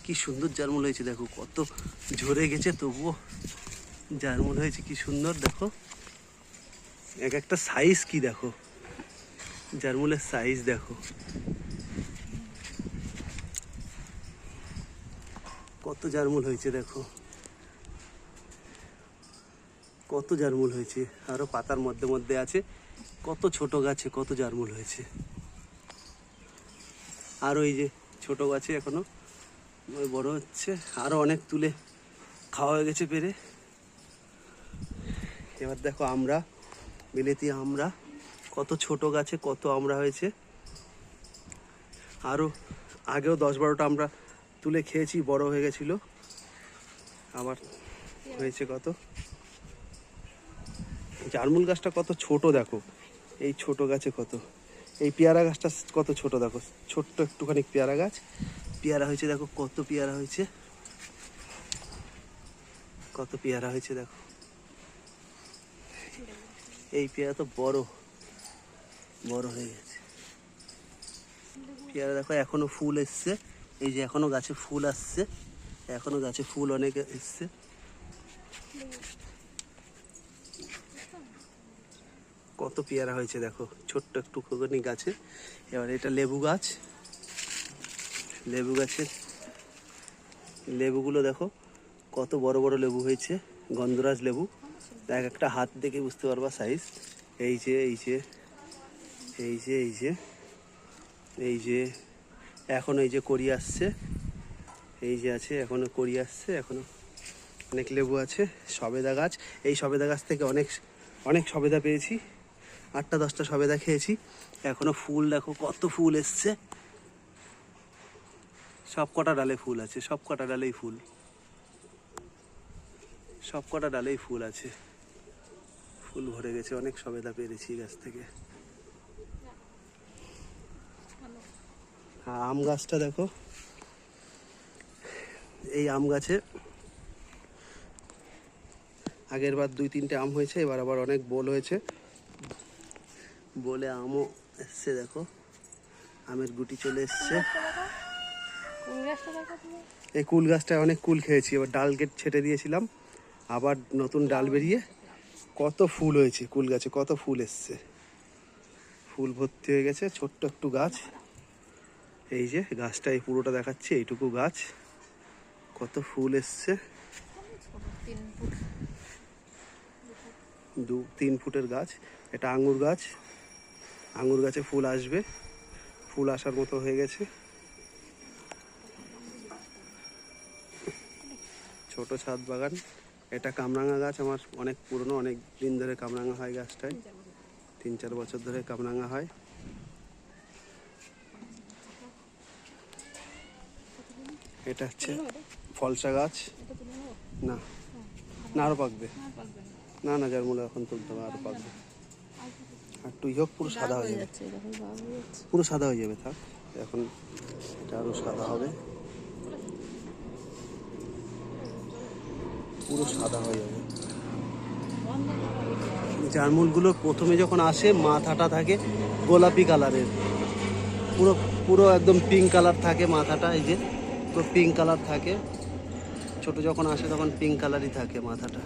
কি সুন্দর জারমুল হয়েছে দেখো, কত ঝরে গেছে তবুও জারমুল হয়েছে কি সুন্দর। দেখো এক একটা সাইজ কি দেখো, জারমুলের সাইজ দেখো কত জারমুল হয়েছে, দেখো কত জারমুল হয়েছে। আরো পাতার মধ্যে মধ্যে আছে, কত ছোট গাছে কত জারমুল হয়েছে। আরো এই যে ছোট গাছে এখনো বড় হচ্ছে, আরো অনেক তুলে খাওয়া হয়ে গেছে পেরে। এবার দেখো আমরা, বিলেতি আমরা, কত ছোট গাছে কত আমরা হয়েছে। আরো আগেও 10-12টা আমরা তুলে খেয়েছি, বড় হয়ে গেছিল, আবার হয়েছে কত। জারমুল গাছটা কত ছোট দেখো, এই ছোট গাছে কত। এই পেয়ারা গাছটা কত ছোট দেখো, ছোট্ট একটুখানি পেয়ারা গাছ, পেয়ারা হয়েছে দেখো কত পেয়ারা হয়েছে, কত পেয়ারা হয়েছে দেখো। এই পেয়ারা তো বড় বড় হয়ে গেছে। পেয়ারা দেখো এখনো ফুল এসছে, এই যে এখনো গাছে ফুল আসছে, এখনো গাছে ফুল অনেক এসছে। কত পেয়ারা হয়েছে দেখো ছোট্ট একটু খোগনি গাছে। এবার এটা লেবু গাছ, লেবু গাছের লেবুগুলো দেখো কত বড় বড় লেবু হয়েছে, গন্ধরাজ লেবু, এক একটা হাত দেখে বুঝতে পারবা সাইজ। এই যে এই যে এই যে এই যে এই যে এখন এই যে কড়ি আসছে, এই যে আছে এখনো কড়ি আসছে, এখনো অনেক লেবু আছে। সবেদা গাছ, এই সবেদা গাছ থেকে অনেক অনেক সবেদা পেয়েছি, 8টা-10টা সবেদা খেয়েছি। এখনো ফুল দেখো কত ফুল এসছে, সব কটা ডালে ফুল আছে, সব কটা ডালেই ফুল, সব কটা ডালেই ফুল আছে, ফুল ভরে গেছে। অনেক সবেদা পেরেছি গাছ থেকে। আম গাছটা দেখো, এই আম গাছে আগের বার 2-3টে আম হয়েছে, এবার আবার অনেক বোল হয়েছে, বলে আমও এসছে দেখো, আমের গুটি চলে এসছে। এই কুল গাছটায় অনেক কুল খেয়েছি, এবার ডাল ছেটে দিয়েছিলাম, আবার নতুন ডাল বেরিয়ে কত ফুল হয়েছে, কুল গাছে কত ফুল এসছে, ফুল ভর্তি হয়ে গেছে। ছোট্ট একটু গাছ, এই যে গাছটা এই পুরোটা দেখাচ্ছে, এইটুকু গাছ কত ফুল এসছে, 2-3 ফুটের গাছ। এটা আঙুর গাছ, আঙুর গাছে ফুল আসবে, ফুল আসার মতো হয়ে গেছে। ছোট ছাদ বাগান। এটা কামরাঙা গাছ, আমার অনেক পুরনো, অনেক দিন ধরে কামরাঙা হয় গাছটায়, 3-4 বছর ধরে কামরাঙা হয়। এটা হচ্ছে ফলসা গাছ, না না আরো পাকবে, না না জারমুল এখন তুলতে হবে, আরো পাকবে, আর তুই হোক পুরো সাদা হয়ে যাবে, পুরো সাদা হয়ে যাবে, থাক এখন এটা আরো সাদা হবে, পুরো সাদা হয়ে যাবে। জারমুলগুলো প্রথমে যখন আসে মাথাটা থাকে গোলাপি কালারের, পুরো পুরো একদম পিঙ্ক কালার থাকে মাথাটা, এই যে পুরো পিঙ্ক কালার থাকে, ছোট যখন আসে তখন পিঙ্ক কালারই থাকে মাথাটা।